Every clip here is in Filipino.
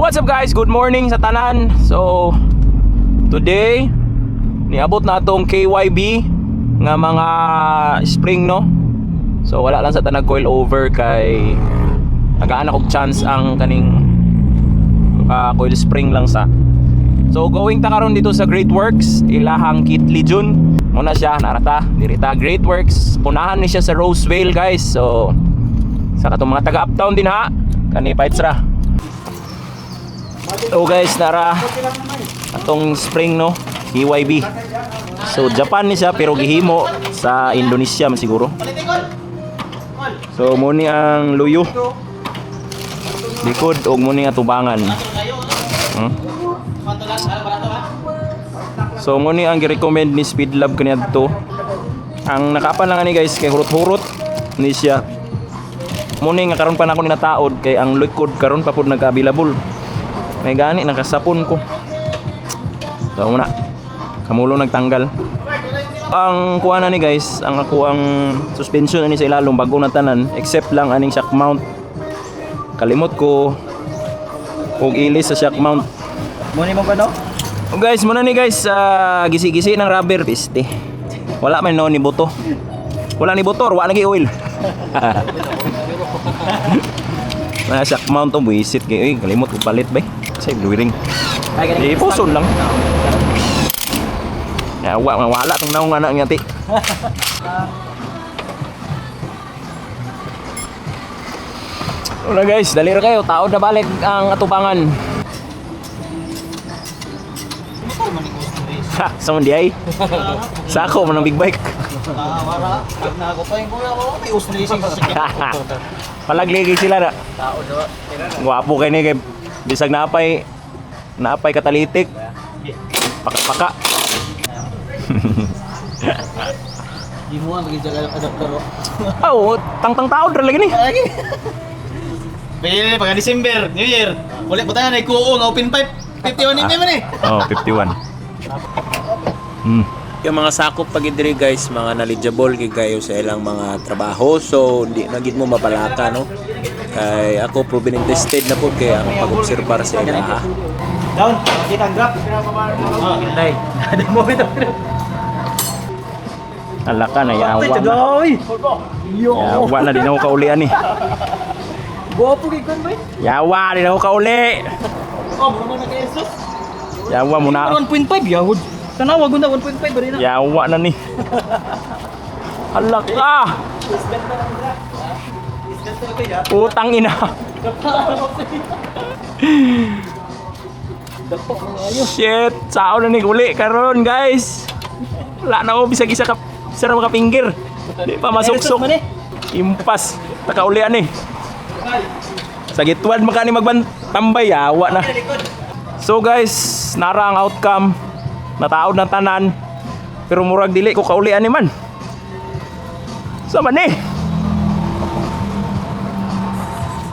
What's up guys? Good morning sa tanan. So today niabot na tong KYB nga mga spring no. So wala lang sa tanag coil over kay nagaan akong chance ang kaning coil spring lang sa. So going ta karon dito sa Great Works ilahang Kitli June. Muna siya narata dirita Great Works. Punahan ni siya sa Roseville guys. So sa katong mga taga uptown din ha. Kani fights ra. So guys, nara atong spring no, KYB. So Japan ni siya pero gihimo sa Indonesia man siguro. So mo ni ang luyo. Likod og mo ni nga tubangan. So mo ni ang gi-recommend ni Speedlab kaniadto. Ang nakapan lang ani guys kay hurot-hurot ni siya. Mo ni nga karon pa na ako ni nataod kay ang likod karon pa pud nag-available. May gani nakasapon ko. So muna kamulo nagtanggal. Ang kuha na ni guys, ang ako ang suspension ani sa ilalom bago na tanan except lang aning shock mount. Kalimot ko og ilis sa shock mount. Muni mo ba no? Oh guys, muna ni guys, gisi-gisi ng rubber piste. Wala man no ni buto. Wala ni butor, wala lagi oil. Nah, shock mount to buisit kay kalimot ko palit bay. Say blue ring. Di puson lang. Ya wala tong naong anak niya ti. Wala guys, dali ra kayo, taod na balik ang atubangan. Ha, sa man di ay. Sako man ang big bike. Wala. Na ako pa yung kuya ko. Tius na isang sasakyan. Palagligi sila na. Tao daw. Gwapo kay ni kay bisag napay katalitik. Paka-paka. Di mo ang magiging adapter o. Oh, tang-tang taod ra lagi ni. Pwede pagka December, New Year. Ulit po tayo na ikuo nga open pipe. 51 ni man eh. Oh, 51. Yung mga sakop pag diri guys, mga knowledgeable kay kayo sa ilang mga trabaho. So, hindi na gid mo mapalaka no. Kay ako proven and tested na po kay ang pag-obserbar sa ila ha. Down, kita ang graph. Oh, kinay. Ada mo ito. Alaka na yawa. Oy. Yo. Yawa na din ako kaulian ni. Gopo kay kon bay. Yawa din ako kauli. Oh, mo na kay Jesus. Yawa mo na. 1.5 yahud. Tanawa gud na 1.5 bari na. Yawa na ni. Alaka. Utang ina. Shit, sao na ni uli karon guys. Wala na ako bisag isa ka sira makapinggir. Di pa masuksok. Impas takaulian ni. Sa gitwan maka ni magbantambay yawa na. So guys, nara ang outcome. Nataod na tanan. Pero murag dili ko kaulian ni man. Sama ni.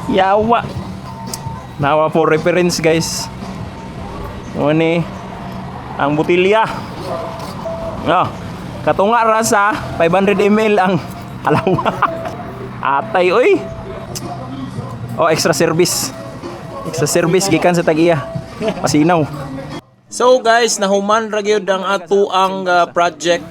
Yawa. Nawa for reference guys. Ini ang butilya. Oh, katunga ra sa 500 ml ang alawa. Atay oy. Oh, extra service. Extra service gikan sa Tag-iya. Pasinaw. So guys, nahuman ra gyud ang ato ang project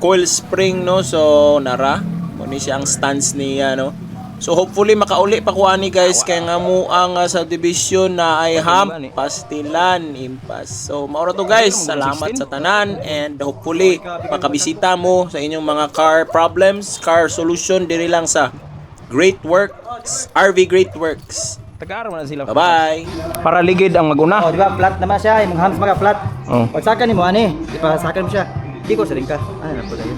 coil spring no. So nara mo ni siya ang stance niya no. So hopefully makauli pa ko ani guys kay nga mo ang subdivision na ay hump, pastilan, impas. So maura to guys, salamat sa tanan and hopefully makabisita mo sa inyong mga car problems, car solution diri lang sa Great Works, RV Great Works. Tagara man sila. Bye-bye. Para ligid ang maguna. Oh, di ba flat naman siya, imong hands mga flat. Oh. Pagsakan nimo ani, ipasakan mo siya. Di ko sa ring ka. Ano na po dayon.